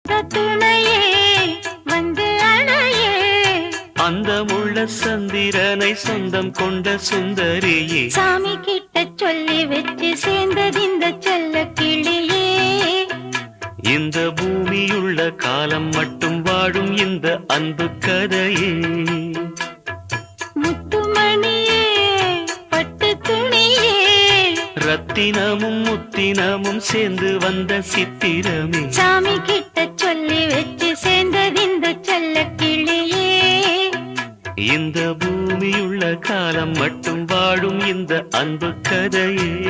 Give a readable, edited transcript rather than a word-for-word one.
துணையே வந்து அணையே அந்த முள்ள சந்திரனை சொந்தம் கொண்ட சுந்தரியே சாமி கிட்ட சொல்லி வச்சு சேர்ந்தது இந்த செல்ல கிளியே இந்த பூமியுள்ள காலம் மட்டும் வாழும் இந்த அன்பு கதையே முத்துமணியே பட்டு துணியே ரத்தினமும் முத்தினமும் சேர்ந்து வந்த சித்திரமே சாமி கிட்ட சொல்லி வச்சு சேர்ந்தது இந்த செல்ல கிளியே இந்த பூமியுள்ள காலம் மட்டும் வாழும் இந்த அன்பு கதையே